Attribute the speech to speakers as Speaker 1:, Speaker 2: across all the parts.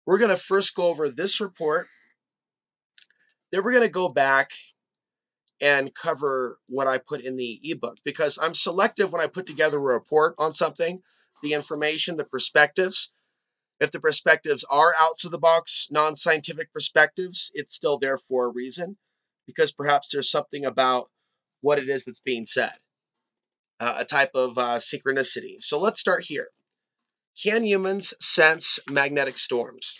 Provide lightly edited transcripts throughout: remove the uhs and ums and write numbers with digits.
Speaker 1: We're going to first go over this report. Then we're going to go back and cover what I put in the ebook because I'm selective when I put together a report on something, the information, the perspectives. If the perspectives are outside the box, non-scientific perspectives, it's still there for a reason because perhaps there's something about what it is that's being said, a type of synchronicity. So let's start here. Can humans sense magnetic storms?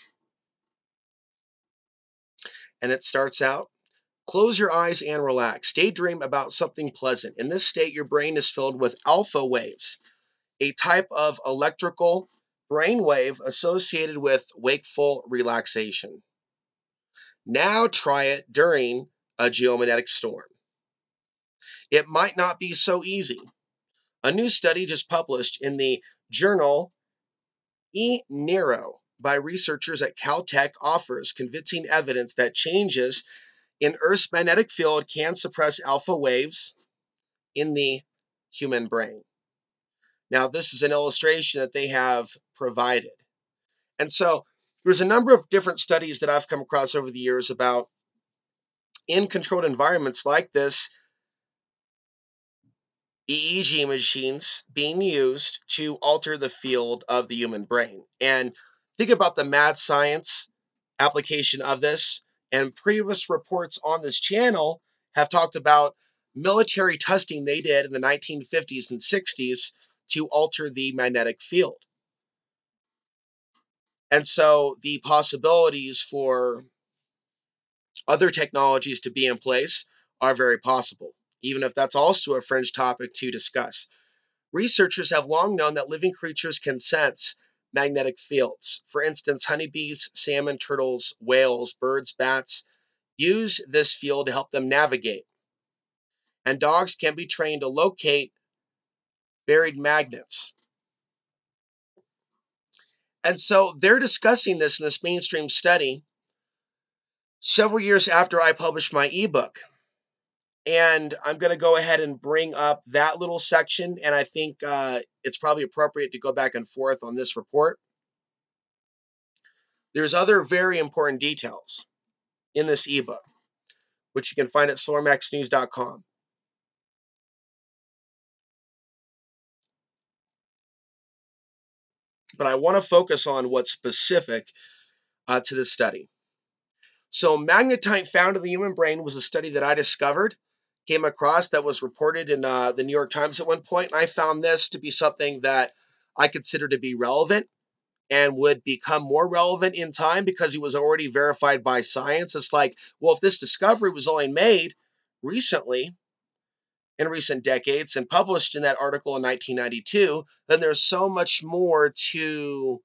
Speaker 1: And it starts out, close your eyes and relax. Daydream about something pleasant. In this state, your brain is filled with alpha waves, a type of electrical brainwave associated with wakeful relaxation. Now try it during a geomagnetic storm. It might not be so easy. A new study just published in the journal eNeuro by researchers at Caltech offers convincing evidence that changes in Earth's magnetic field can suppress alpha waves in the human brain. Now, this is an illustration that they have provided. And so there's a number of different studies that I've come across over the years about in controlled environments like this, EEG machines being used to alter the field of the human brain. And think about the mad science application of this. And previous reports on this channel have talked about military testing they did in the 1950s and 60s to alter the magnetic field. And so the possibilities for other technologies to be in place are very possible, even if that's also a fringe topic to discuss. Researchers have long known that living creatures can sense magnetic fields. For instance, honeybees, salmon, turtles, whales, birds, bats use this field to help them navigate. And dogs can be trained to locate buried magnets. And so they're discussing this in this mainstream study several years after I published my ebook. And I'm going to go ahead and bring up that little section. And I think it's probably appropriate to go back and forth on this report. There's other very important details in this ebook, which you can find at solarmaxnews.com. But I want to focus on what's specific to this study. So magnetite found in the human brain was a study that I discovered, came across, that was reported in the New York Times at one point, and I found this to be something that I consider to be relevant and would become more relevant in time because it was already verified by science. It's like, well, if this discovery was only made recently, in recent decades, and published in that article in 1992, then there's so much more to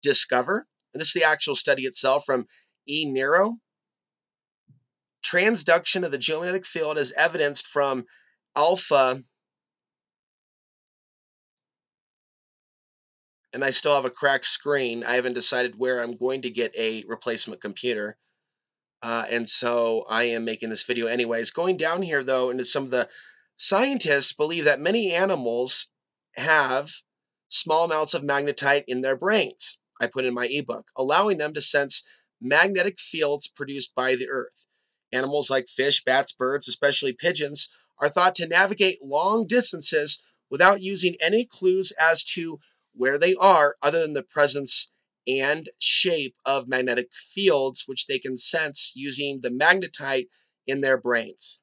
Speaker 1: discover. And this is the actual study itself from eNeuro. Transduction of the geomagnetic field is evidenced from alpha, and I still have a cracked screen. I haven't decided where I'm going to get a replacement computer. And so I am making this video anyways. Going down here, though, into some of the scientists believe that many animals have small amounts of magnetite in their brains. I put in my ebook, allowing them to sense magnetic fields produced by the Earth. Animals like fish, bats, birds, especially pigeons, are thought to navigate long distances without using any clues as to where they are other than the presence and shape of magnetic fields, which they can sense using the magnetite in their brains.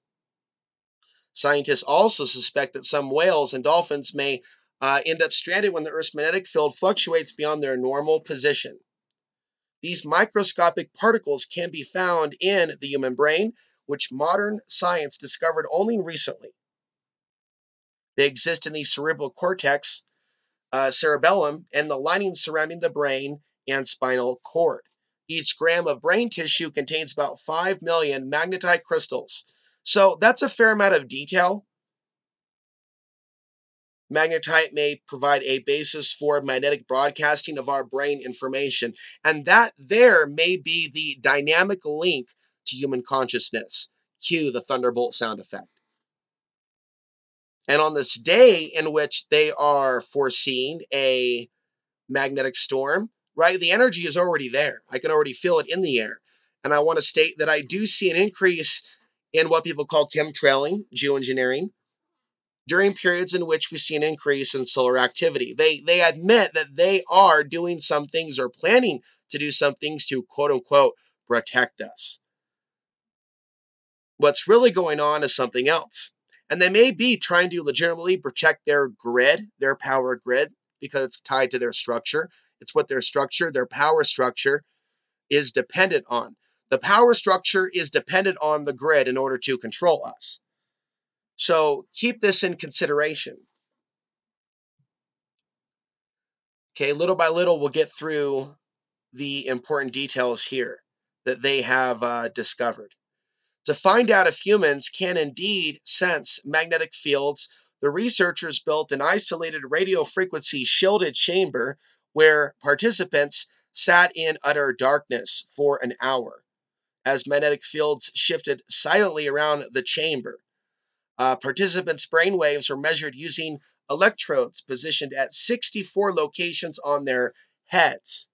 Speaker 1: Scientists also suspect that some whales and dolphins may end up stranded when the Earth's magnetic field fluctuates beyond their normal position. These microscopic particles can be found in the human brain, which modern science discovered only recently. They exist in the cerebral cortex, cerebellum, and the lining surrounding the brain and spinal cord. Each gram of brain tissue contains about 5 million magnetite crystals. So that's a fair amount of detail. Magnetite may provide a basis for magnetic broadcasting of our brain information, and that there may be the dynamic link to human consciousness. Cue the thunderbolt sound effect. And on this day in which they are foreseeing a magnetic storm, right? The energy is already there. I can already feel it in the air. And I want to state that I do see an increase in what people call chemtrailing, geoengineering, during periods in which we see an increase in solar activity. They admit that they are doing some things or planning to do some things to quote unquote protect us. What's really going on is something else. And they may be trying to legitimately protect their grid, their power grid, because it's tied to their structure. It's what their structure, their power structure, is dependent on. The power structure is dependent on the grid in order to control us. So keep this in consideration. Okay, little by little, we'll get through the important details here that they have discovered. To find out if humans can indeed sense magnetic fields, the researchers built an isolated radio frequency shielded chamber where participants sat in utter darkness for an hour as magnetic fields shifted silently around the chamber. Participants' brainwaves were measured using electrodes positioned at 64 locations on their heads.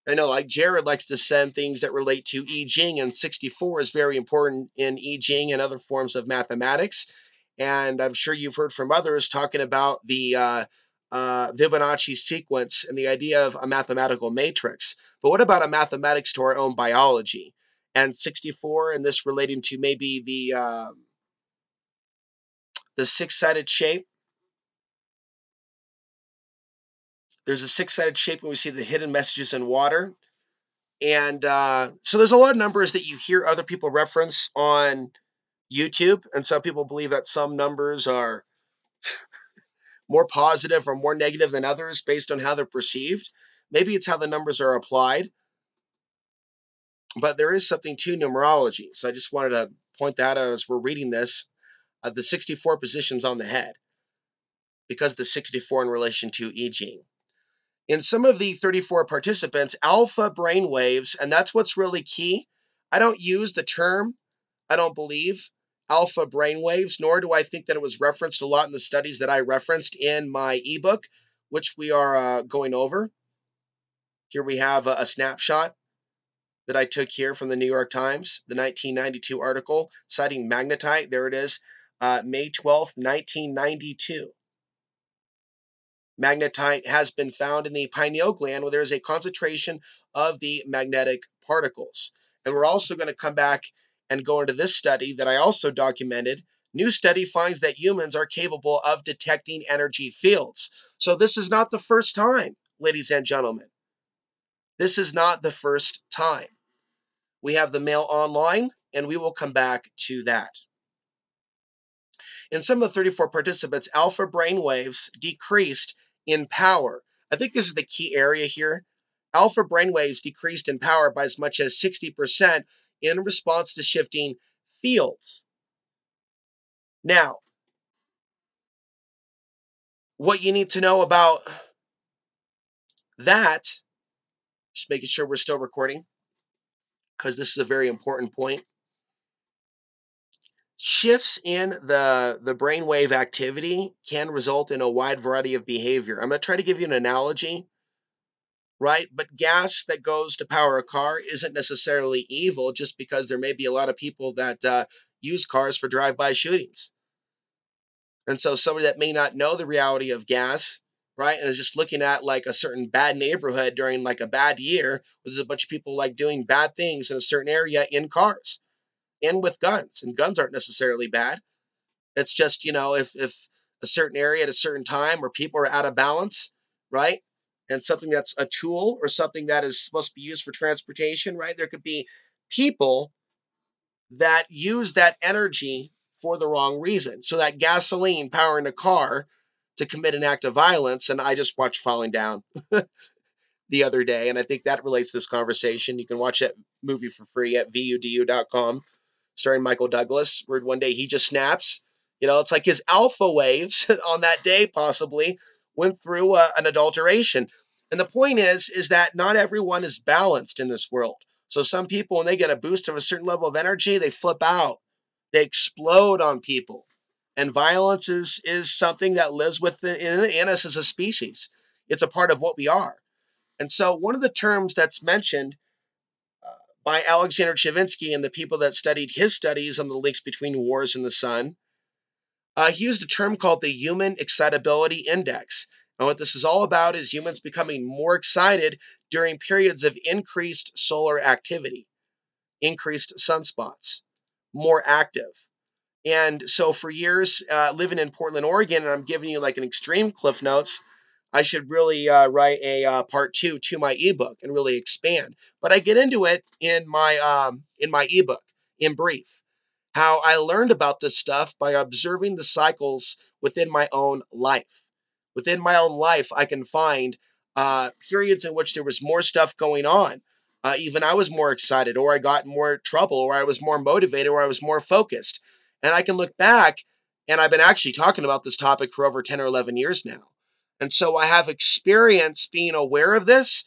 Speaker 1: I know, like Jared likes to send things that relate to I Ching, and 64 is very important in I Ching and other forms of mathematics. And I'm sure you've heard from others talking about the Fibonacci sequence and the idea of a mathematical matrix. But what about a mathematics to our own biology? And 64, and this relating to maybe the six-sided shape. There's a six-sided shape when we see the hidden messages in water. And so there's a lot of numbers that you hear other people reference on YouTube. And some people believe that some numbers are more positive or more negative than others based on how they're perceived. Maybe it's how the numbers are applied. But there is something to numerology. So I just wanted to point that out as we're reading this. The 64 positions on the head, because the 64 in relation to I Ching. In some of the 34 participants, alpha brain waves, and that's what's really key. I don't use the term, I don't believe, alpha brain waves, nor do I think that it was referenced a lot in the studies that I referenced in my ebook, which we are going over. Here we have a snapshot that I took here from the New York Times, the 1992 article citing magnetite. There it is, May 12th, 1992. Magnetite has been found in the pineal gland where there is a concentration of the magnetic particles. And we're also going to come back and go into this study that I also documented. New study finds that humans are capable of detecting energy fields. So this is not the first time, ladies and gentlemen. This is not the first time. We have the mail online, and we will come back to that. In some of the 34 participants, alpha brain waves decreased in power. I think this is the key area here. Alpha brain waves decreased in power by as much as 60% in response to shifting fields. Now, what you need to know about that, just making sure we're still recording, because this is a very important point. Shifts in the brainwave activity can result in a wide variety of behavior. I'm going to try to give you an analogy, right? But gas that goes to power a car isn't necessarily evil just because there may be a lot of people that use cars for drive-by shootings. And so somebody that may not know the reality of gas, right, and is just looking at like a certain bad neighborhood during like a bad year, where there's a bunch of people like doing bad things in a certain area in cars and with guns. And guns aren't necessarily bad. It's just, if a certain area at a certain time where people are out of balance, right? And something that's a tool or something that is supposed to be used for transportation, right? There could be people that use that energy for the wrong reason. So that gasoline powering a car to commit an act of violence, and I just watched Falling Down the other day, and I think that relates to this conversation. You can watch that movie for free at vudu.com, starring Michael Douglas, where one day he just snaps. It's like his alpha waves on that day possibly went through an adulteration. And the point is that not everyone is balanced in this world. So some people, when they get a boost of a certain level of energy, they flip out. They explode on people. And violence is something that lives within us as a species. It's a part of what we are. And so one of the terms that's mentioned by Alexander Chavinsky and the people that studied his studies on the links between wars and the sun, he used a term called the Human Excitability Index. And what this is all about is humans becoming more excited during periods of increased solar activity, increased sunspots, more active. And so for years, living in Portland, Oregon, and I'm giving you like an extreme cliff notes, I should really write a part two to my ebook and really expand. But I get into it in my ebook in brief. How I learned about this stuff by observing the cycles within my own life. Within my own life, I can find periods in which there was more stuff going on. Even I was more excited, or I got in more trouble, or I was more motivated, or I was more focused. And I can look back, and I've been actually talking about this topic for over 10 or 11 years now. And so I have experience being aware of this,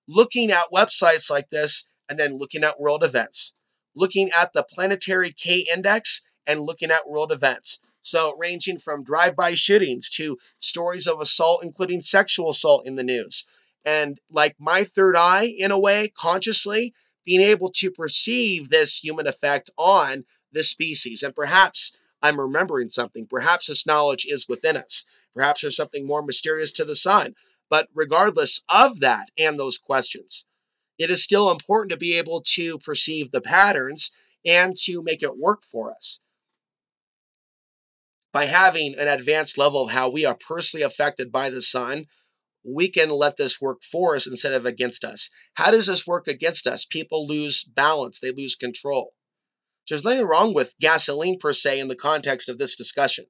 Speaker 1: looking at websites like this, and then looking at world events, looking at the planetary K index, and looking at world events. So ranging from drive-by shootings to stories of assault, including sexual assault in the news. And like my third eye, in a way, consciously being able to perceive this human effect on this species. And perhaps I'm remembering something. Perhaps this knowledge is within us. Perhaps there's something more mysterious to the sun. But regardless of that and those questions, it is still important to be able to perceive the patterns and to make it work for us. By having an advanced level of how we are personally affected by the sun, we can let this work for us instead of against us. How does this work against us? People lose balance, they lose control. So there's nothing wrong with gasoline per se in the context of this discussion.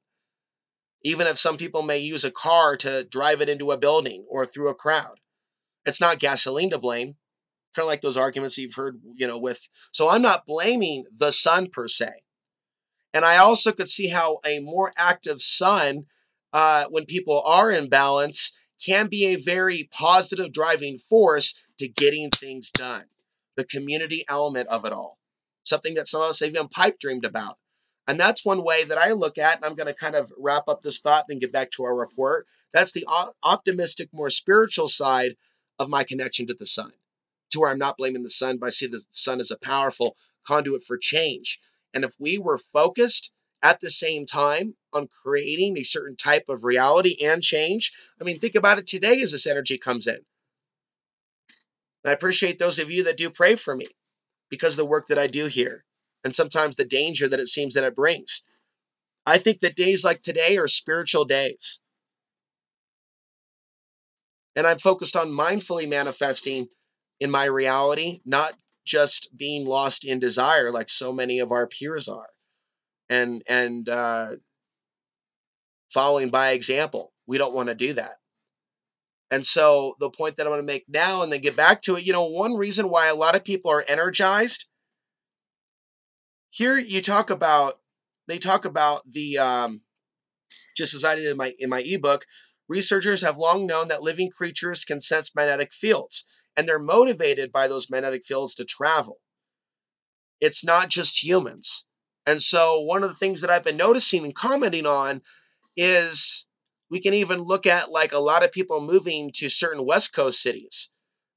Speaker 1: Even if some people may use a car to drive it into a building or through a crowd, it's not gasoline to blame. Kind of like those arguments you've heard, with. So I'm not blaming the sun per se. And I also could see how a more active sun, when people are in balance, can be a very positive driving force to getting things done. The community element of it all. Something that some of us have even pipe dreamed about. And that's one way that I look at, and I'm going to kind of wrap up this thought and get back to our report. That's the optimistic, more spiritual side of my connection to the sun, to where I'm not blaming the sun, but I see the sun as a powerful conduit for change. And if we were focused at the same time on creating a certain type of reality and change, I mean, think about it today as this energy comes in. And I appreciate those of you that do pray for me because of the work that I do here and sometimes the danger that it seems that it brings. I think that days like today are spiritual days. And I'm focused on mindfully manifesting in my reality, not just being lost in desire like so many of our peers are. And following by example. We don't want to do that. And so the point that I'm going to make now and then get back to it, one reason why a lot of people are energized here, they talk about the, just as I did in my ebook, researchers have long known that living creatures can sense magnetic fields, and they're motivated by those magnetic fields to travel. It's not just humans. And so one of the things that I've been noticing and commenting on is we can even look at like a lot of people moving to certain West Coast cities,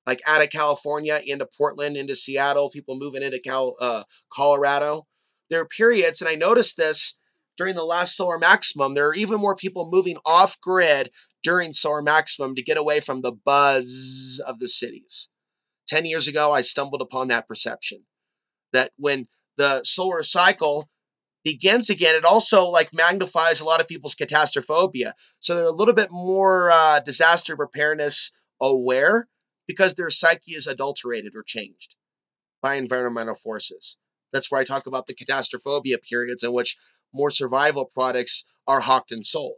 Speaker 1: like out of California into Portland, into Seattle, people moving into Colorado. There are periods, and I noticed this during the last solar maximum, there are even more people moving off grid during solar maximum to get away from the buzz of the cities. 10 years ago, I stumbled upon that perception that when the solar cycle begins again, it also like magnifies a lot of people's catastrophophobia. So they're a little bit more disaster preparedness aware because their psyche is adulterated or changed by environmental forces. That's where I talk about the catastrophophobia periods in which more survival products are hawked and sold.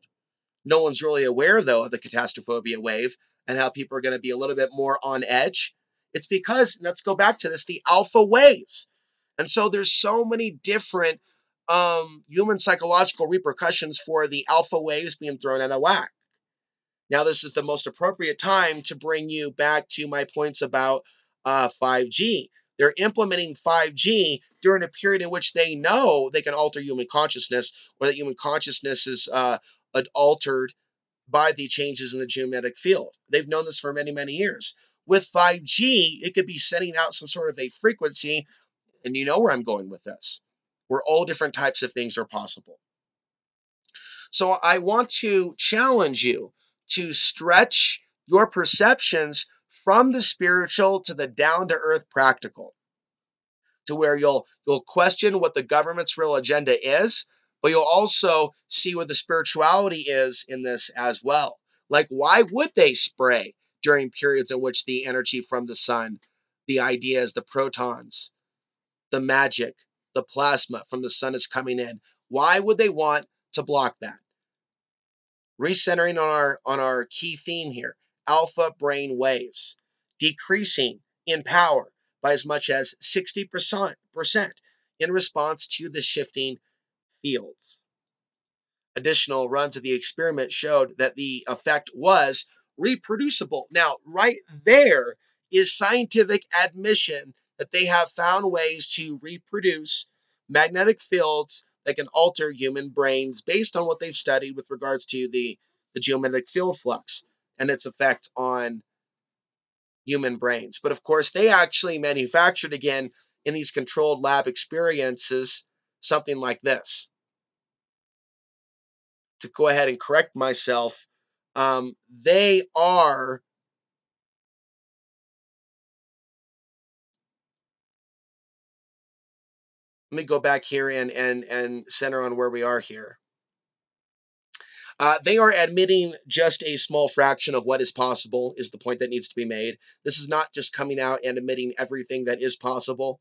Speaker 1: No one's really aware, though, of the catastrophophobia wave and how people are going to be a little bit more on edge. It's because, let's go back to this, the alpha waves. And so there's so many different human psychological repercussions for the alpha waves being thrown out of whack. Now, this is the most appropriate time to bring you back to my points about 5G. They're implementing 5G during a period in which they know they can alter human consciousness, or that human consciousness is altered by the changes in the geometric field. They've known this for many, many years. With 5G, it could be sending out some sort of a frequency, and you know where I'm going with this, where all different types of things are possible. So I want to challenge you to stretch your perceptions from the spiritual to the down-to-earth practical, to where you'll question what the government's real agenda is, but you'll also see what the spirituality is in this as well. Like, why would they spray during periods in which the energy from the sun, the ideas, the protons, the magic, the plasma from the sun is coming in? Why would they want to block that? Recentering on our key theme here, alpha brain waves, decreasing in power by as much as 60% in response to the shifting fields. Additional runs of the experiment showed that the effect was reproducible. Now, right there is scientific admission that they have found ways to reproduce magnetic fields that can alter human brains based on what they've studied with regards to the geomagnetic field flux and its effect on human brains. But of course, they actually manufactured, again, in these controlled lab experiences, something like this. To go ahead and correct myself, they are, let me go back here and center on where we are here. They are admitting just a small fraction of what is possible, is the point that needs to be made. This is not just coming out and admitting everything that is possible,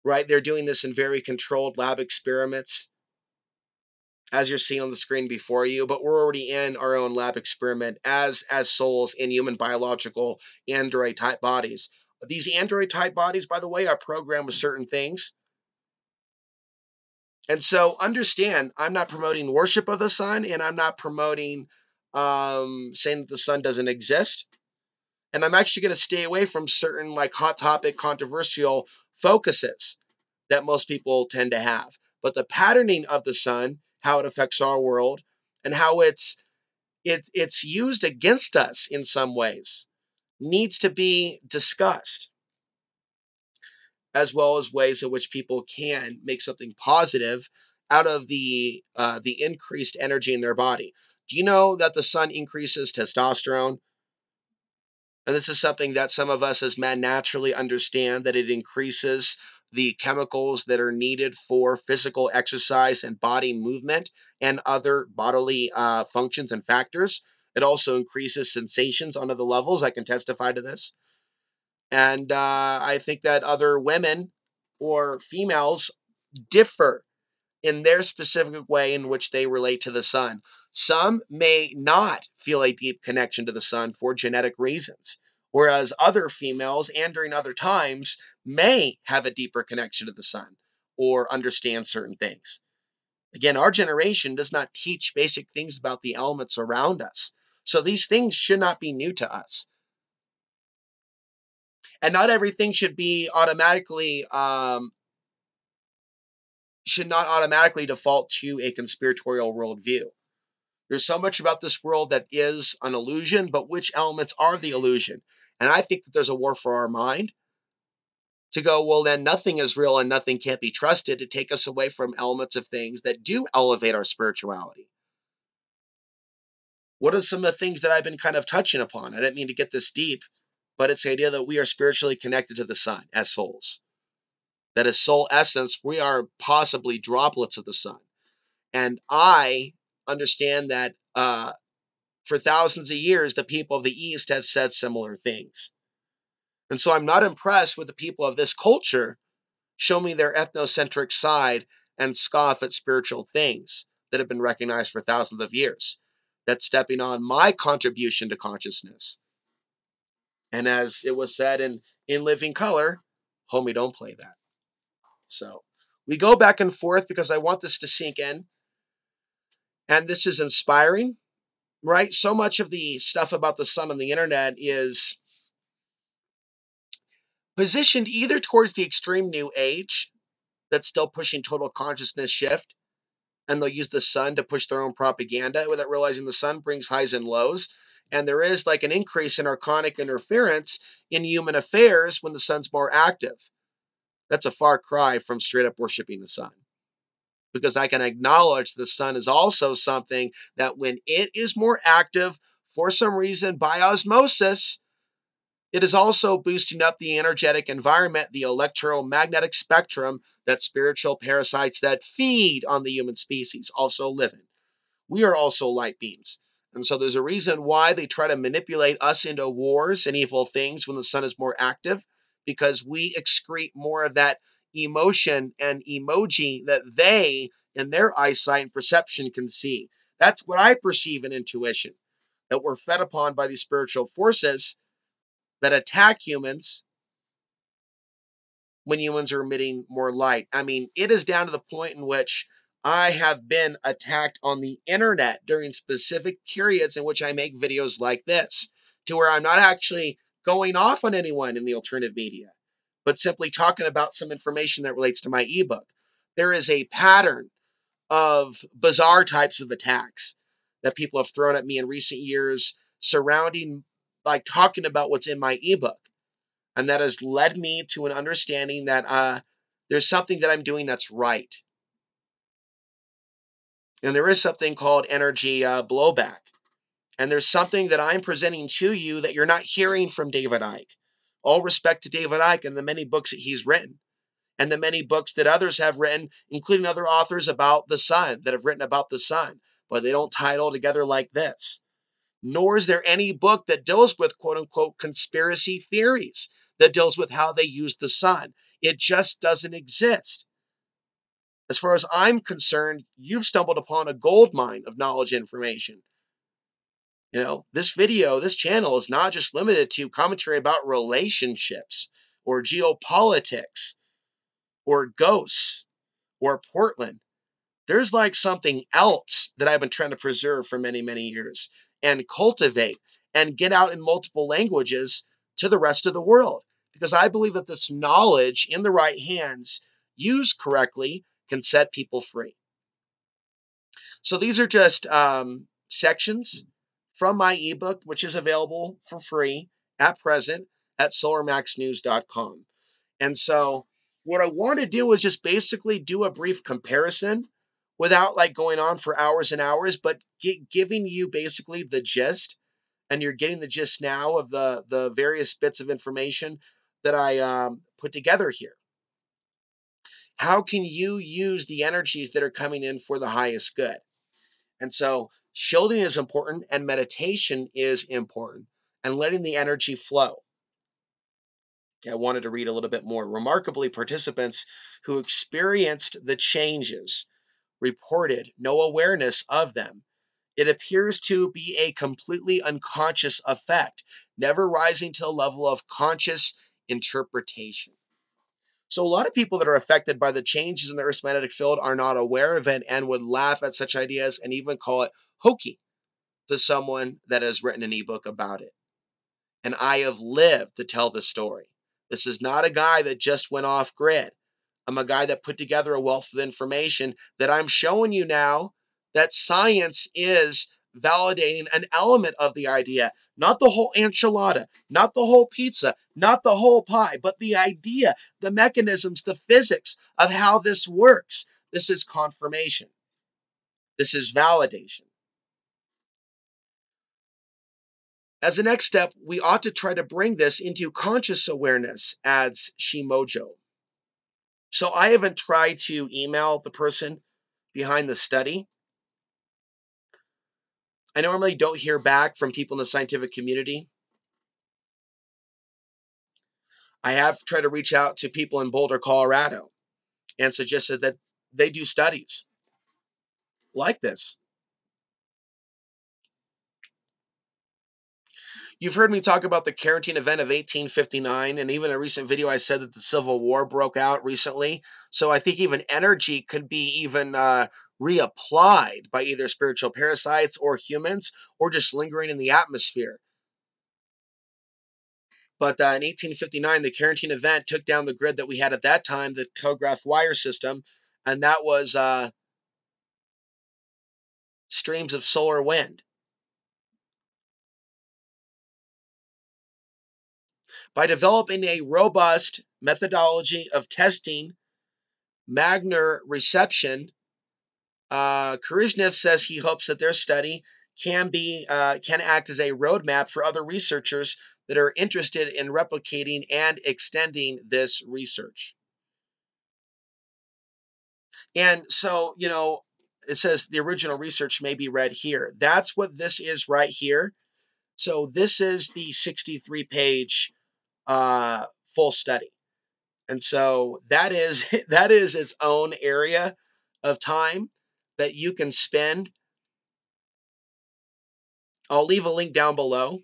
Speaker 1: right? They're doing this in very controlled lab experiments, as you're seeing on the screen before you, but we're already in our own lab experiment as souls in human biological android type bodies. These android type bodies, by the way, are programmed with certain things. And so understand, I'm not promoting worship of the sun, and I'm not promoting saying that the sun doesn't exist. And I'm actually going to stay away from certain like hot topic controversial focuses that most people tend to have. But the patterning of the sun, how it affects our world, and how it's used against us in some ways, needs to be discussed, as well as ways in which people can make something positive out of the increased energy in their body. Do you know that the sun increases testosterone? And this is something that some of us as men naturally understand, that it increases the chemicals that are needed for physical exercise and body movement and other bodily functions and factors. It also increases sensations on other levels. I can testify to this. And I think that other women or females differ in their specific way in which they relate to the sun. Some may not feel a deep connection to the sun for genetic reasons, whereas other females and during other times may have a deeper connection to the sun or understand certain things. Again, our generation does not teach basic things about the elements around us. So these things should not be new to us. And not everything should be automatically should not automatically default to a conspiratorial worldview. There's so much about this world that is an illusion, but which elements are the illusion? And I think that there's a war for our mind to go, well, then nothing is real and nothing can't be trusted, to take us away from elements of things that do elevate our spirituality. What are some of the things that I've been kind of touching upon? I didn't mean to get this deep, but it's the idea that we are spiritually connected to the sun as souls. That as soul essence, we are possibly droplets of the sun. And I understand that for thousands of years, the people of the East have said similar things. And so I'm not impressed with the people of this culture show me their ethnocentric side and scoff at spiritual things that have been recognized for thousands of years. That's stepping on my contribution to consciousness. And as it was said in Living Color, homie, don't play that. So we go back and forth because I want this to sink in. And this is inspiring, right? So much of the stuff about the sun on the internet is positioned either towards the extreme new age that's still pushing total consciousness shift, and they'll use the sun to push their own propaganda without realizing the sun brings highs and lows. And there is like an increase in archonic interference in human affairs when the sun's more active. That's a far cry from straight up worshiping the sun. Because I can acknowledge the sun is also something that when it is more active, for some reason, by osmosis, it is also boosting up the energetic environment, the electromagnetic spectrum that spiritual parasites that feed on the human species also live in. We are also light beings. And so there's a reason why they try to manipulate us into wars and evil things when the sun is more active, because we excrete more of that emotion and emoji that they, in their eyesight and perception, can see. That's what I perceive in intuition, that we're fed upon by these spiritual forces that attack humans when humans are emitting more light. I mean, it is down to the point in which I have been attacked on the internet during specific periods in which I make videos like this, to where I'm not actually going off on anyone in the alternative media, but simply talking about some information that relates to my ebook. There is a pattern of bizarre types of attacks that people have thrown at me in recent years surrounding, like, talking about what's in my ebook. And that has led me to an understanding that there's something that I'm doing that's right. And there is something called energy blowback. And there's something that I'm presenting to you that you're not hearing from David Icke. All respect to David Icke and the many books that he's written, and the many books that others have written, including other authors about the sun that have written about the sun, but they don't tie it all together like this. Nor is there any book that deals with quote unquote conspiracy theories, that deals with how they use the sun. It just doesn't exist. As far as I'm concerned, you've stumbled upon a gold mine of knowledge and information. You know, this video, this channel is not just limited to commentary about relationships or geopolitics or ghosts or Portland. There's like something else that I've been trying to preserve for many, many years and cultivate and get out in multiple languages to the rest of the world. Because I believe that this knowledge in the right hands, used correctly, can set people free. So these are just sections from my ebook, which is available for free at present at solarmaxnews.com. And so what I want to do is just basically do a brief comparison without like going on for hours and hours, but giving you basically the gist. And you're getting the gist now of the various bits of information that I put together here. How can you use the energies that are coming in for the highest good? And so shielding is important and meditation is important, and letting the energy flow. I wanted to read a little bit more. Remarkably, participants who experienced the changes reported no awareness of them. It appears to be a completely unconscious effect, never rising to the level of conscious interpretation. So a lot of people that are affected by the changes in the Earth's magnetic field are not aware of it and would laugh at such ideas and even call it hokey to someone that has written an ebook about it. And I have lived to tell the story. This is not a guy that just went off grid. I'm a guy that put together a wealth of information that I'm showing you now that science is validating an element of the idea, not the whole enchilada, not the whole pizza, not the whole pie, but the idea, the mechanisms, the physics of how this works. This is confirmation. This is validation. As a next step, we ought to try to bring this into conscious awareness, adds Shimojo. So I haven't tried to email the person behind the study. I normally don't hear back from people in the scientific community. I have tried to reach out to people in Boulder, Colorado, and suggested that they do studies like this. You've heard me talk about the Carantine event of 1859, and even a recent video I said that the Civil War broke out recently. So I think even energy could be even reapplied by either spiritual parasites or humans, or just lingering in the atmosphere. But in 1859, the Carantine event took down the grid that we had at that time, the telegraph wire system, and that was streams of solar wind. By developing a robust methodology of testing Magner reception, Khrushchev says he hopes that their study can act as a roadmap for other researchers that are interested in replicating and extending this research. And so, it says the original research may be read here. That's what this is right here. So this is the 63-page full study. And so that is that is its own area of time that you can spend. I'll leave a link down below,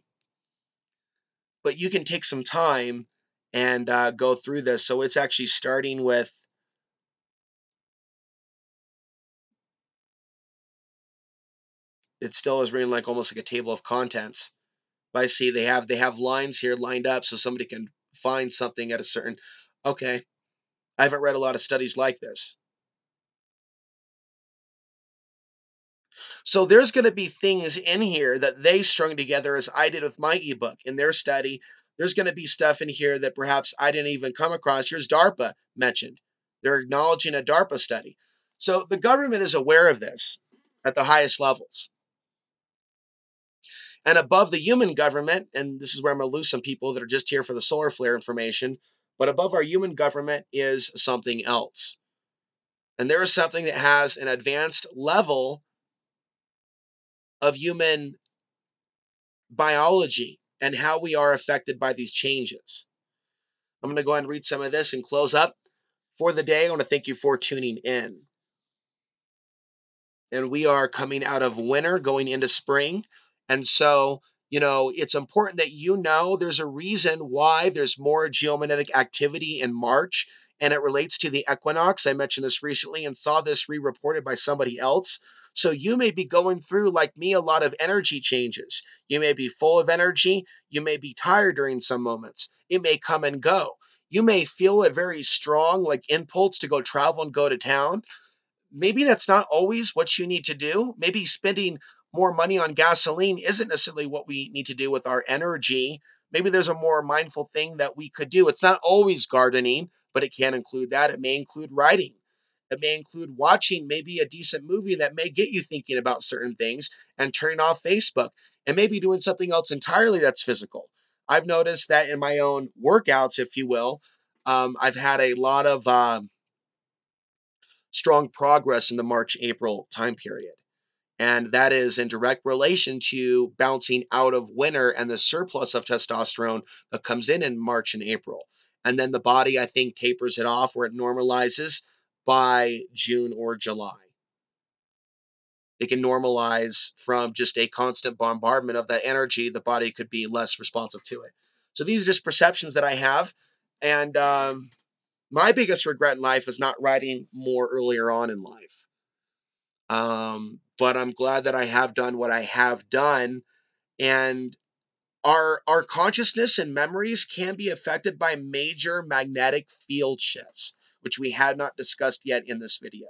Speaker 1: but you can take some time and go through this. So it's actually starting with, it still is reading like almost like a table of contents. But I see they have lines here lined up so somebody can find something at a certain. Okay, I haven't read a lot of studies like this. So there's going to be things in here that they strung together as I did with my ebook in their study. There's going to be stuff in here that perhaps I didn't even come across. Here's DARPA mentioned. They're acknowledging a DARPA study. So the government is aware of this at the highest levels. And above the human government, and this is where I'm going to lose some people that are just here for the solar flare information, but above our human government is something else. And there is something that has an advanced level of human biology and how we are affected by these changes. I'm going to go ahead and read some of this and close up for the day. I want to thank you for tuning in. And we are coming out of winter, going into spring. And so, it's important that there's a reason why there's more geomagnetic activity in March, and it relates to the equinox. I mentioned this recently and saw this re-reported by somebody else. So you may be going through, like me, a lot of energy changes. You may be full of energy. You may be tired during some moments. It may come and go. You may feel a very strong, like, impulse to go travel and go to town. Maybe that's not always what you need to do. Maybe spending more money on gasoline isn't necessarily what we need to do with our energy. Maybe there's a more mindful thing that we could do. It's not always gardening, but it can include that. It may include writing. It may include watching maybe a decent movie that may get you thinking about certain things and turning off Facebook and maybe doing something else entirely that's physical. I've noticed that in my own workouts, if you will, I've had a lot of strong progress in the March-April time period. And that is in direct relation to bouncing out of winter and the surplus of testosterone that comes in March and April. And then the body, I think, tapers it off where it normalizes by June or July. It can normalize from just a constant bombardment of that energy. The body could be less responsive to it. So these are just perceptions that I have. And my biggest regret in life is not writing more earlier on in life. But I'm glad that I have done what I have done. And our consciousness and memories can be affected by major magnetic field shifts, which we had not discussed yet in this video.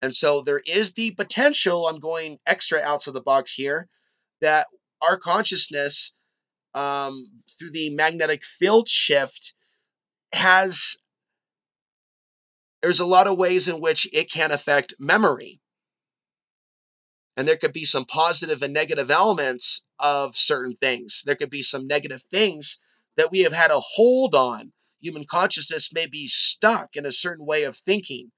Speaker 1: And so there is the potential, I'm going extra outside the box here, that our consciousness through the magnetic field shift there's a lot of ways in which it can affect memory. And there could be some positive and negative elements of certain things. There could be some negative things that we have had a hold on. Human consciousness may be stuck in a certain way of thinking.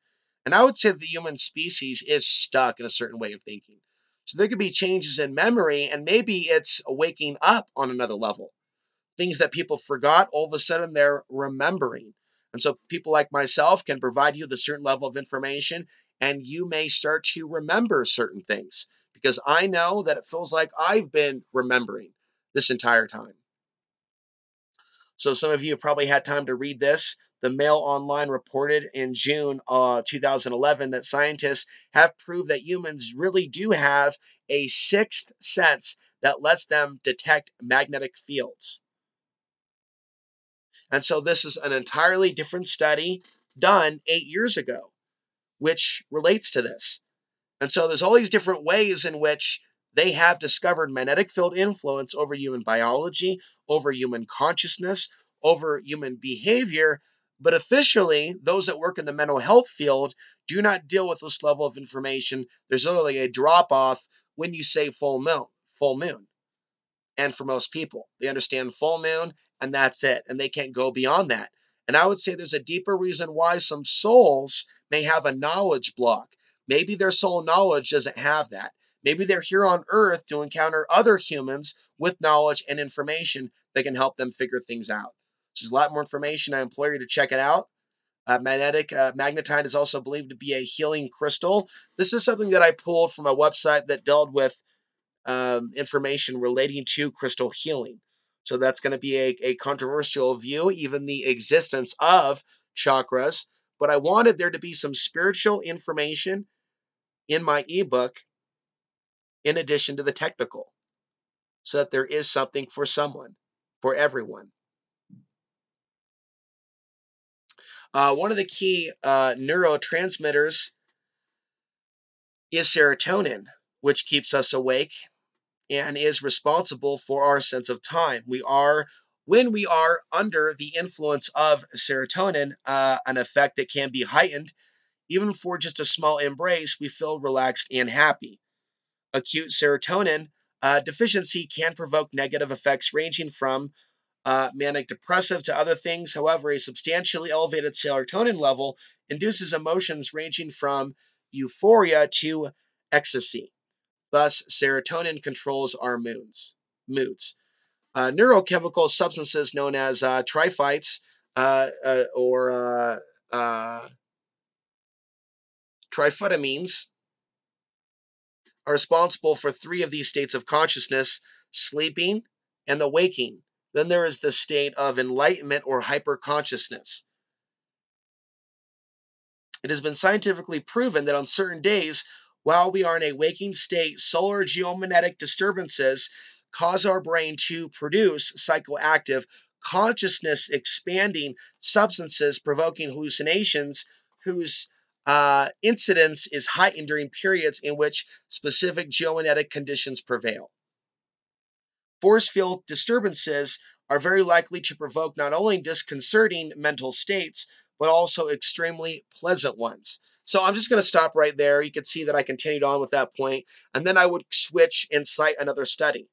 Speaker 1: And I would say the human species is stuck in a certain way of thinking. So there could be changes in memory, and maybe it's waking up on another level. Things that people forgot, all of a sudden they're remembering. And so people like myself can provide you with a certain level of information, and you may start to remember certain things because I know that it feels like I've been remembering this entire time. So some of you have probably had time to read this. The Mail Online reported in June 2011 that scientists have proved that humans really do have a sixth sense that lets them detect magnetic fields. And so this is an entirely different study done 8 years ago, which relates to this. And so there's all these different ways in which They have discovered magnetic field influence over human biology, over human consciousness, over human behavior. But officially, those that work in the mental health field do not deal with this level of information. There's literally a drop off when you say full moon. Full moon. And for most people, they understand full moon and that's it. And they can't go beyond that. And I would say there's a deeper reason why some souls may have a knowledge block. Maybe their soul knowledge doesn't have that. Maybe they're here on earth to encounter other humans with knowledge and information that can help them figure things out. So there's a lot more information. I implore you to check it out. Magnetite is also believed to be a healing crystal. This is something that I pulled from a website that dealt with information relating to crystal healing. So that's going to be a controversial view, even the existence of chakras. But I wanted there to be some spiritual information in my ebook in addition to the technical, so that there is something for someone, for everyone. One of the key neurotransmitters is serotonin, which keeps us awake and is responsible for our sense of time. When we are under the influence of serotonin, an effect that can be heightened, even for just a small embrace, we feel relaxed and happy. Acute serotonin deficiency can provoke negative effects ranging from manic depressive to other things. However, a substantially elevated serotonin level induces emotions ranging from euphoria to ecstasy. Thus, serotonin controls our moods. Neurochemical substances known as triphytes or triphetamines are responsible for three of these states of consciousness: sleeping and the waking. Then there is the state of enlightenment or hyperconsciousness. It has been scientifically proven that on certain days, while we are in a waking state, solar geomagnetic disturbances cause our brain to produce psychoactive, consciousness expanding substances, provoking hallucinations whose incidence is heightened during periods in which specific geomagnetic conditions prevail. Force field disturbances are very likely to provoke not only disconcerting mental states, but also extremely pleasant ones. So I'm just going to stop right there. You can see that I continued on with that point, and then I would switch and cite another study.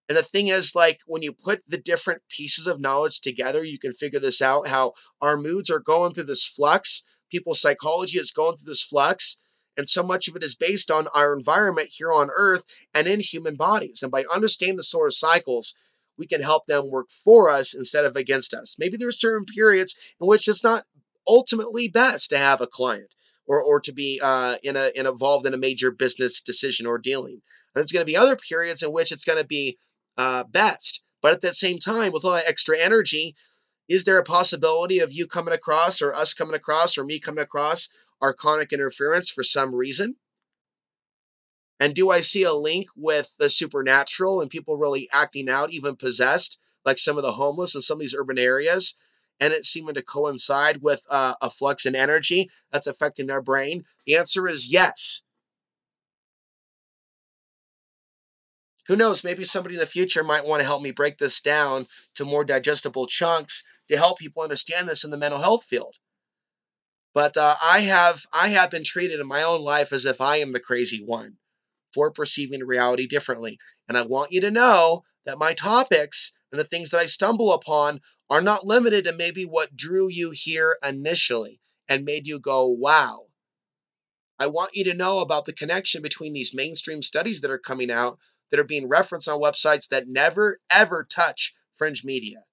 Speaker 1: And the thing is, like, when you put the different pieces of knowledge together, you can figure this out, how our moods are going through this flux. People's psychology is going through this flux. And so much of it is based on our environment here on Earth and in human bodies. And by understanding the solar cycles, we can help them work for us instead of against us. Maybe there are certain periods in which it's not ultimately best to have a client or to be involved in a major business decision or dealing. And there's going to be other periods in which it's going to be best. But at that same time, with all that extra energy, is there a possibility of you coming across or us coming across or me coming across archonic interference for some reason? And do I see a link with the supernatural and people really acting out, even possessed, like some of the homeless in some of these urban areas, and it's seeming to coincide with a flux in energy that's affecting their brain? The answer is yes. Who knows, maybe somebody in the future might want to help me break this down to more digestible chunks to help people understand this in the mental health field. But I have been treated in my own life as if I am the crazy one for perceiving reality differently. And I want you to know that my topics and the things that I stumble upon are not limited to maybe what drew you here initially and made you go, wow. I want you to know about the connection between these mainstream studies that are coming out that are being referenced on websites that never, ever touch fringe media.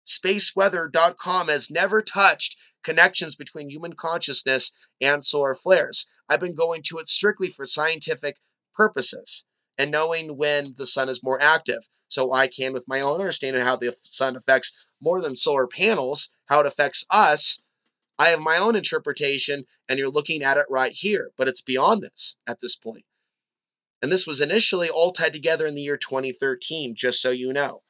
Speaker 1: Spaceweather.com has never touched connections between human consciousness and solar flares. I've been going to it strictly for scientific purposes and knowing when the sun is more active. So I can, with my own understanding of how the sun affects more than solar panels, how it affects us, I have my own interpretation, and you're looking at it right here. But it's beyond this at this point. And this was initially all tied together in the year 2013, just so you know.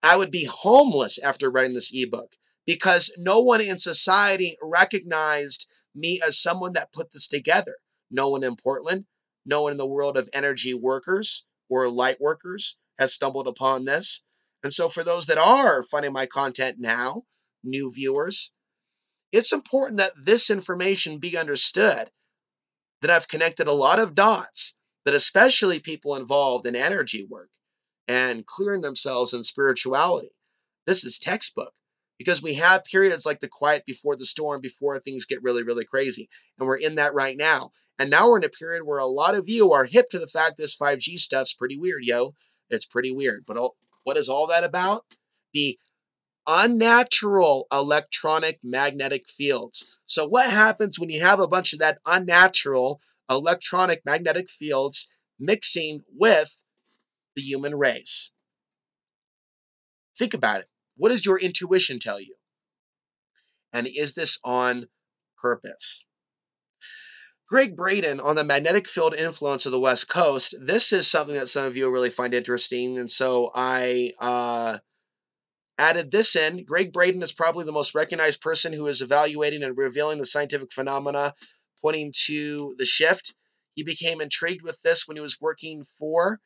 Speaker 1: I would be homeless after writing this ebook because no one in society recognized me as someone that put this together. No one in Portland, no one in the world of energy workers or light workers has stumbled upon this. And so for those that are finding my content now, new viewers, it's important that this information be understood, that I've connected a lot of dots, that especially people involved in energy work and clearing themselves in spirituality, this is textbook, because we have periods like the quiet before the storm, before things get really, really crazy. And we're in that right now. And now we're in a period where a lot of you are hip to the fact this 5G stuff's pretty weird, yo. It's pretty weird. But what is all that about? The unnatural electronic magnetic fields. So what happens when you have a bunch of that unnatural electronic magnetic fields mixing with the human race? Think about it. What does your intuition tell you? And is this on purpose? Greg Braden on the magnetic field influence of the West Coast. This is something that some of you will really find interesting. And so I added this in. Greg Braden is probably the most recognized person who is evaluating and revealing the scientific phenomena pointing to the shift. He became intrigued with this when he was working for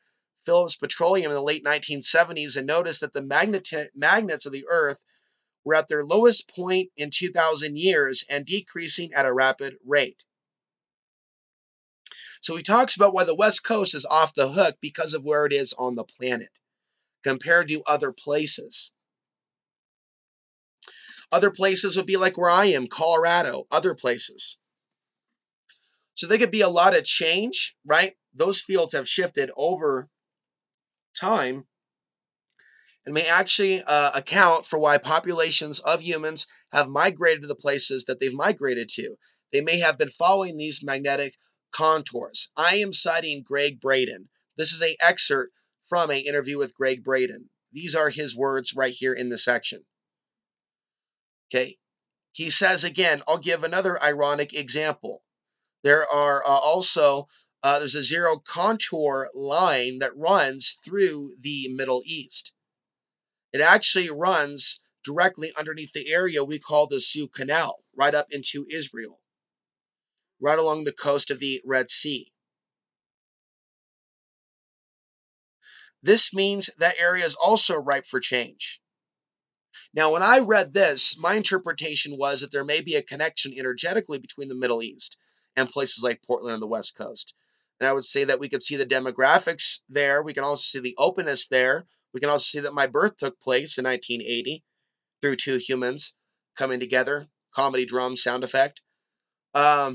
Speaker 1: Phillips Petroleum in the late 1970s and noticed that the magnets of the Earth were at their lowest point in 2,000 years and decreasing at a rapid rate. So he talks about why the West Coast is off the hook because of where it is on the planet compared to other places. Other places would be like where I am, Colorado, other places. So there could be a lot of change, right? Those fields have shifted over time and may actually account for why populations of humans have migrated to the places that they've migrated to. They may have been following these magnetic contours. I am citing Greg Braden. This is an excerpt from an interview with Greg Braden. These are his words right here in the section. Okay. He says again, I'll give another ironic example. There are there's a zero contour line that runs through the Middle East. It actually runs directly underneath the area we call the Suez Canal, right up into Israel, right along the coast of the Red Sea. This means that area is also ripe for change. Now, when I read this, my interpretation was that there may be a connection energetically between the Middle East and places like Portland on the West Coast. And I would say that we could see the demographics there. We can also see the openness there. We can also see that my birth took place in 1980 through two humans coming together. Comedy drum sound effect. But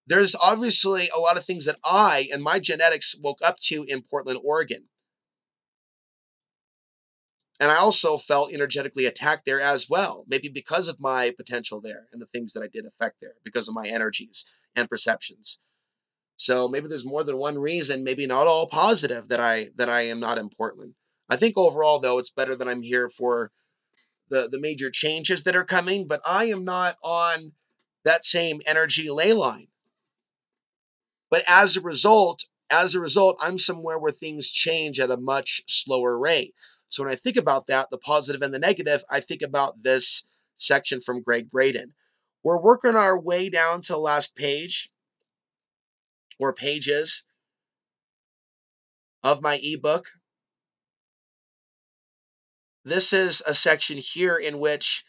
Speaker 1: there's obviously a lot of things that I and my genetics woke up to in Portland, Oregon. And I also felt energetically attacked there as well, maybe because of my potential there and the things that I did affect there, because of my energies and perceptions. So maybe there's more than one reason, maybe not all positive, that I am not in Portland. I think overall, though, it's better that I'm here for the major changes that are coming, but I am not on that same energy ley line. But as a result, I'm somewhere where things change at a much slower rate. So when I think about that, the positive and the negative, I think about this section from Greg Braden. We're working our way down to the last page or pages of my ebook. This is a section here in which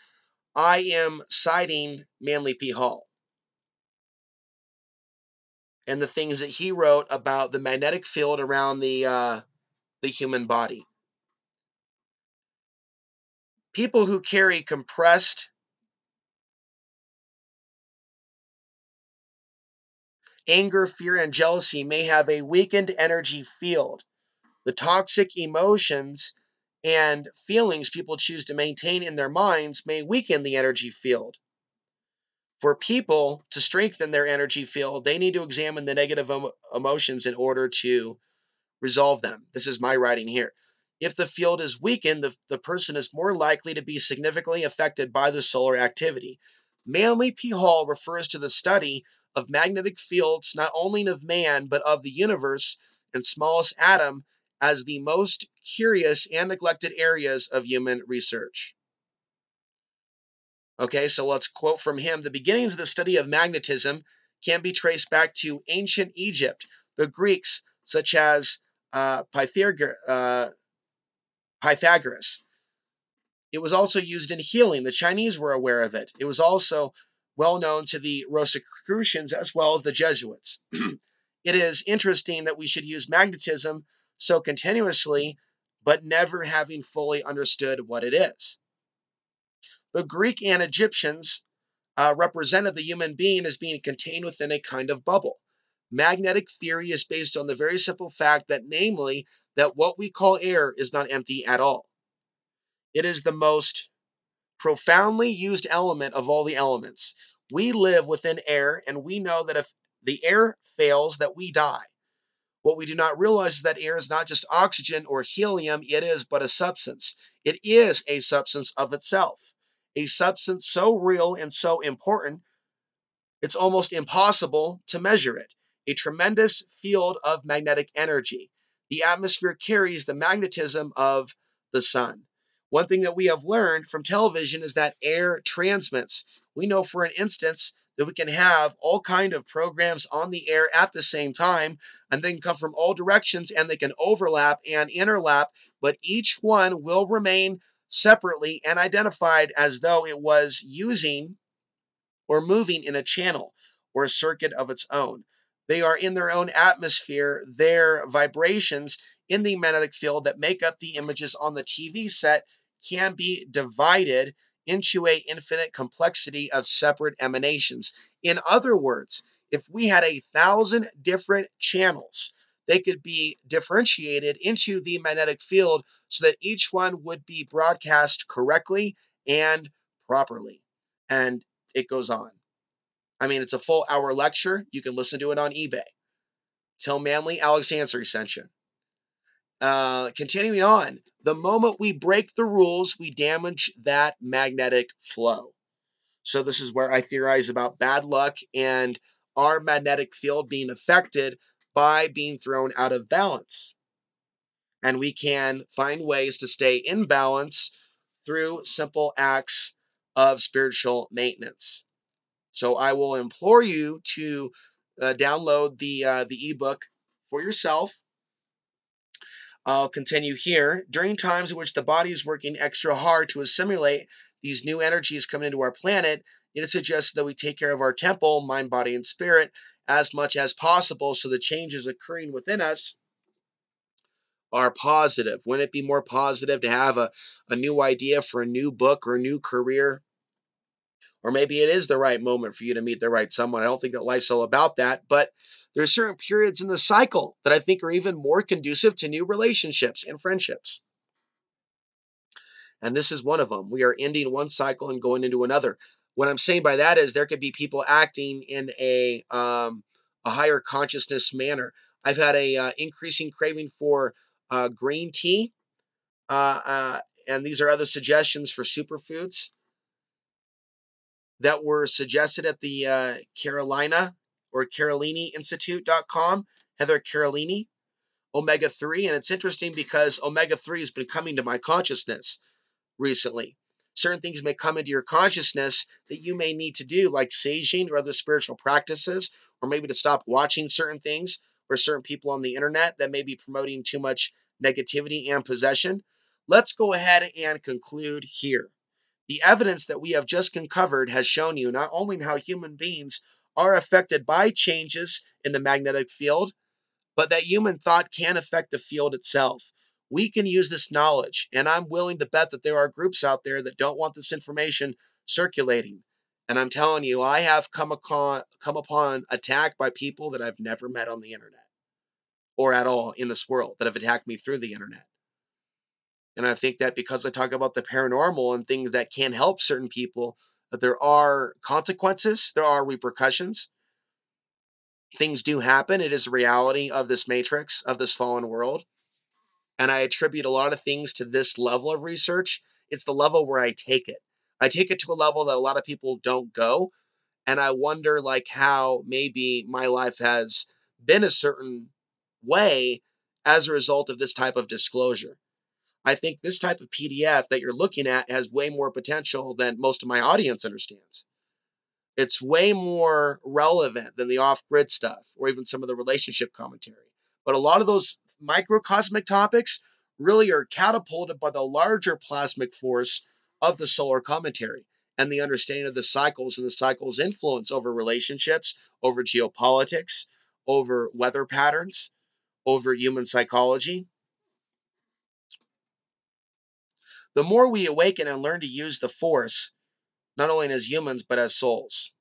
Speaker 1: I am citing Manly P. Hall and the things that he wrote about the magnetic field around the human body. People who carry compressed anger, fear, and jealousy may have a weakened energy field. The toxic emotions and feelings people choose to maintain in their minds may weaken the energy field. For people to strengthen their energy field, they need to examine the negative emotions in order to resolve them. This is my writing here. If the field is weakened, the person is more likely to be significantly affected by the solar activity. Manly P. Hall refers to the study of magnetic fields not only of man, but of the universe and smallest atom as the most curious and neglected areas of human research. Okay, so let's quote from him. The beginnings of the study of magnetism can be traced back to ancient Egypt. The Greeks, such as Pythagoras. It was also used in healing. The Chinese were aware of it. It was also well known to the Rosicrucians as well as the Jesuits. It is interesting that we should use magnetism so continuously, but never having fully understood what it is. The Greek and Egyptians represented the human being as being contained within a kind of bubble. Magnetic theory is based on the very simple fact that, namely, that what we call air is not empty at all. It is the most profoundly used element of all the elements. We live within air, and we know that if the air fails, that we die. What we do not realize is that air is not just oxygen or helium, it is but a substance. It is a substance of itself, a substance so real and so important it's almost impossible to measure it. A tremendous field of magnetic energy. The atmosphere carries the magnetism of the sun. One thing that we have learned from television is that air transmits. We know, for an instance, that we can have all kind of programs on the air at the same time, and they can come from all directions, and they can overlap and interlap, but each one will remain separately and identified as though it was using or moving in a channel or a circuit of its own. They are in their own atmosphere, their vibrations in the magnetic field that make up the images on the TV set can be divided into an infinite complexity of separate emanations. In other words, if we had 1,000 different channels, they could be differentiated into the magnetic field so that each one would be broadcast correctly and properly. And it goes on. I mean, it's a full hour lecture. You can listen to it on eBay. Tell Manly Alex Ansary sent you. Continuing on, the moment we break the rules, we damage that magnetic flow. So this is where I theorize about bad luck and our magnetic field being affected by being thrown out of balance. And we can find ways to stay in balance through simple acts of spiritual maintenance. So I will implore you to download the ebook for yourself. I'll continue here. During times in which the body is working extra hard to assimilate these new energies coming into our planet, it is suggested that we take care of our temple, mind, body, and spirit as much as possible so the changes occurring within us are positive. Wouldn't it be more positive to have a new idea for a new book or a new career? Or maybe it is the right moment for you to meet the right someone. I don't think that life's all about that, but there's certain periods in the cycle that I think are even more conducive to new relationships and friendships. And this is one of them. We are ending one cycle and going into another. What I'm saying by that is there could be people acting in a higher consciousness manner. I've had a increasing craving for green tea, uh, uh, and these are other suggestions for superfoods that were suggested at the Carolina or CaroliniInstitute.com, Heather Carolini, omega 3. And it's interesting because omega 3 has been coming to my consciousness recently. Certain things may come into your consciousness that you may need to do, like saging or other spiritual practices, or maybe to stop watching certain things or certain people on the internet that may be promoting too much negativity and possession. Let's go ahead and conclude here. The evidence that we have just uncovered has shown you not only how human beings are affected by changes in the magnetic field, but that human thought can affect the field itself. We can use this knowledge, and I'm willing to bet that there are groups out there that don't want this information circulating. And I'm telling you, I have come upon attack by people that I've never met on the internet or at all in this world that have attacked me through the internet. And I think that because I talk about the paranormal and things that can help certain people, that there are consequences, there are repercussions. Things do happen. It is a reality of this matrix, of this fallen world. And I attribute a lot of things to this level of research. It's the level where I take it. I take it to a level that a lot of people don't go. And I wonder like how maybe my life has been a certain way as a result of this type of disclosure. I think this type of PDF that you're looking at has way more potential than most of my audience understands. It's way more relevant than the off-grid stuff or even some of the relationship commentary. But a lot of those microcosmic topics really are catapulted by the larger plasmic force of the solar commentary and the understanding of the cycles and the cycles' influence over relationships, over geopolitics, over weather patterns, over human psychology. The more we awaken and learn to use the force, not only as humans, but as souls,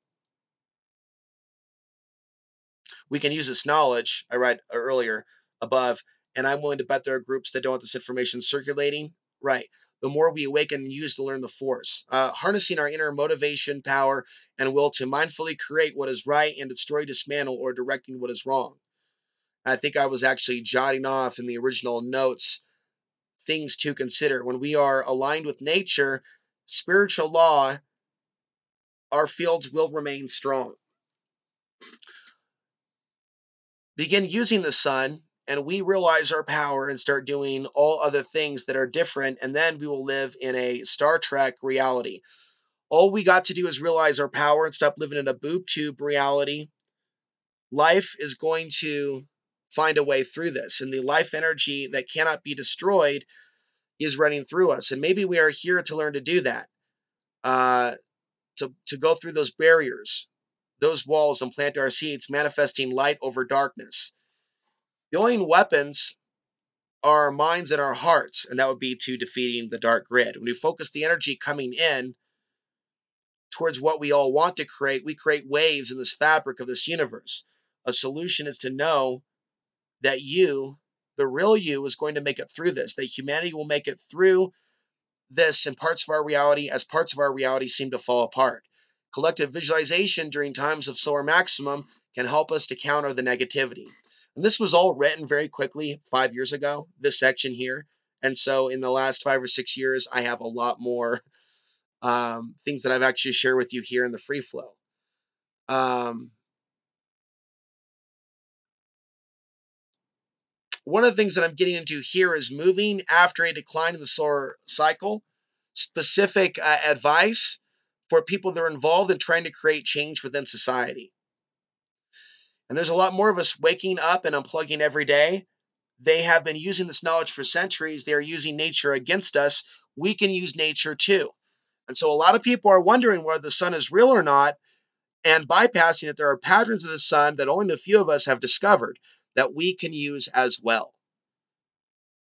Speaker 1: we can use this knowledge, I read earlier above, and I'm willing to bet there are groups that don't want this information circulating. Right. The more we awaken and use to learn the force, harnessing our inner motivation, power, and will to mindfully create what is right and destroy, dismantle, or directing what is wrong. I think I was actually jotting off in the original notes things to consider. When we are aligned with nature, spiritual law, our fields will remain strong. Begin using the sun, and we realize our power and start doing all other things that are different, and then we will live in a Star Trek reality. All we got to do is realize our power and stop living in a boob tube reality. Life is going to find a way through this, and the life energy that cannot be destroyed is running through us. And maybe we are here to learn to do that, uh, to go through those barriers, those walls, and plant our seeds, manifesting light over darkness. The only weapons are our minds and our hearts, and that would be to defeating the dark grid. When we focus the energy coming in towards what we all want to create, we create waves in this fabric of this universe. A solution is to know that you, the real you, is going to make it through this, that humanity will make it through this, and parts of our reality, as parts of our reality seem to fall apart. Collective visualization during times of solar maximum can help us to counter the negativity. And this was all written very quickly 5 years ago, this section here. And so in the last 5 or 6 years, I have a lot more things that I've actually shared with you here in the free flow. One of the things that I'm getting into here is moving after a decline in the solar cycle, specific advice for people that are involved in trying to create change within society. And there's a lot more of us waking up and unplugging every day. They have been using this knowledge for centuries. They are using nature against us. We can use nature too. And so a lot of people are wondering whether the sun is real or not, and bypassing that there are patterns of the sun that only a few of us have discovered that we can use as well.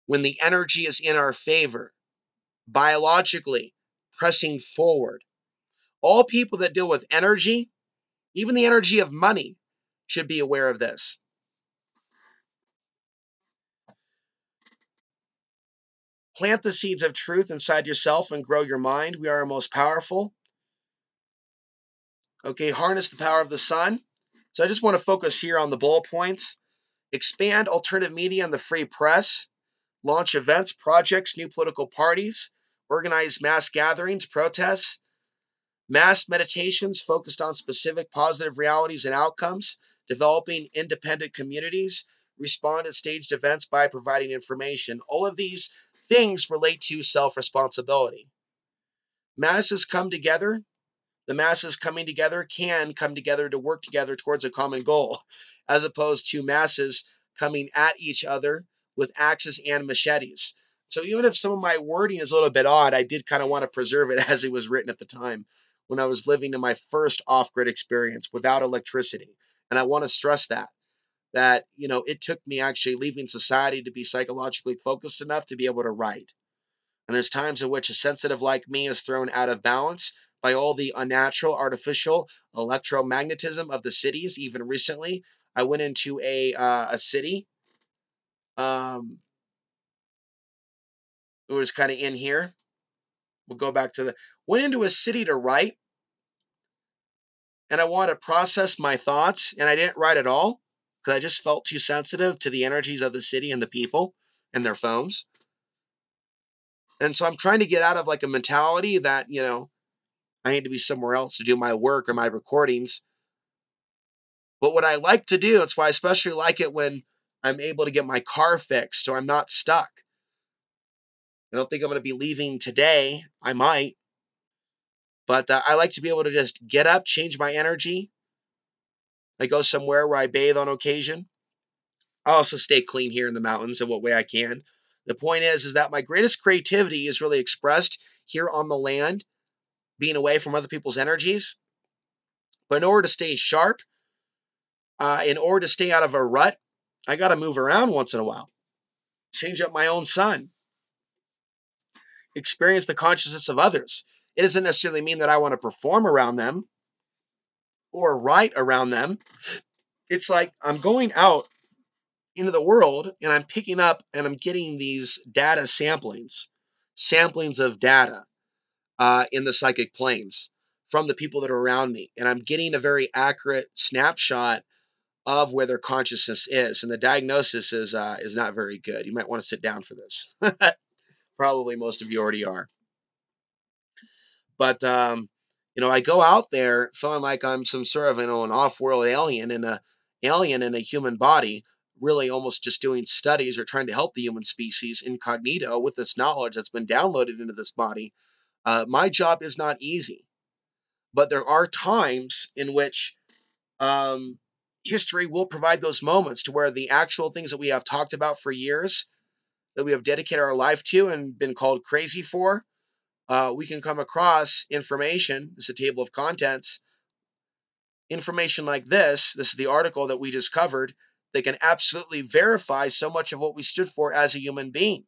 Speaker 1: When the energy is in our favor, biologically pressing forward. All people that deal with energy, even the energy of money, should be aware of this. Plant the seeds of truth inside yourself and grow your mind. We are most powerful. Okay, harness the power of the sun. So I just want to focus here on the bullet points. Expand alternative media and the free press. Launch events, projects, new political parties. Organize mass gatherings, protests. Mass meditations focused on specific positive realities and outcomes, developing independent communities, respond at staged events by providing information. All of these things relate to self-responsibility. Masses come together. The masses coming together can come together to work together towards a common goal, as opposed to masses coming at each other with axes and machetes. So even if some of my wording is a little bit odd, I did kind of want to preserve it as it was written at the time when I was living in my first off-grid experience without electricity. And I want to stress that it took me actually leaving society to be psychologically focused enough to be able to write. And there's times in which a sensitive like me is thrown out of balance by all the unnatural, artificial electromagnetism of the cities. Even recently, I went into a city. It was kind of in here. We'll go back to went into a city to write, and I wanted to process my thoughts, and I didn't write at all because I just felt too sensitive to the energies of the city and the people and their phones. And so I'm trying to get out of like a mentality that, I need to be somewhere else to do my work or my recordings. But what I like to do, that's why I especially like it when I'm able to get my car fixed so I'm not stuck. I don't think I'm going to be leaving today. I might, but I like to be able to just get up, change my energy. I go somewhere where I bathe on occasion. I also stay clean here in the mountains in what way I can. The point is that my greatest creativity is really expressed here on the land, being away from other people's energies. But in order to stay sharp, in order to stay out of a rut, I got to move around once in a while, change up my own sun, experience the consciousness of others. It doesn't necessarily mean that I want to perform around them or write around them. It's like I'm going out into the world and I'm picking up and I'm getting these data samplings of data in the psychic planes from the people that are around me. And I'm getting a very accurate snapshot of where their consciousness is. And the diagnosis is not very good. You might want to sit down for this. Probably most of you already are. But I go out there feeling like I'm some sort of an off-world alien in a human body, really almost just doing studies or trying to help the human species incognito with this knowledge that's been downloaded into this body. My job is not easy, but there are times in which um, history will provide those moments to where the actual things that we have talked about for years, that we have dedicated our life to and been called crazy for, we can come across information. This is a table of contents. Information like this is the article that we just covered, that can absolutely verify so much of what we stood for as a human being.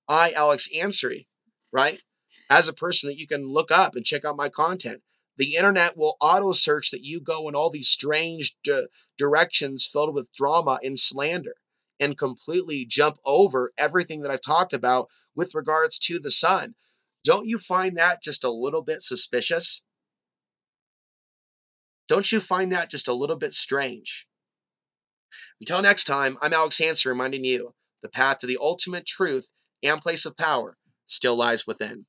Speaker 1: I, Alex Ansary, right? As a person that you can look up and check out my content. The internet will auto search that you go in all these strange directions filled with drama and slander and completely jump over everything that I've talked about with regards to the sun. Don't you find that just a little bit suspicious? Don't you find that just a little bit strange? Until next time, I'm Alex Hansen reminding you the path to the ultimate truth and place of power still lies within.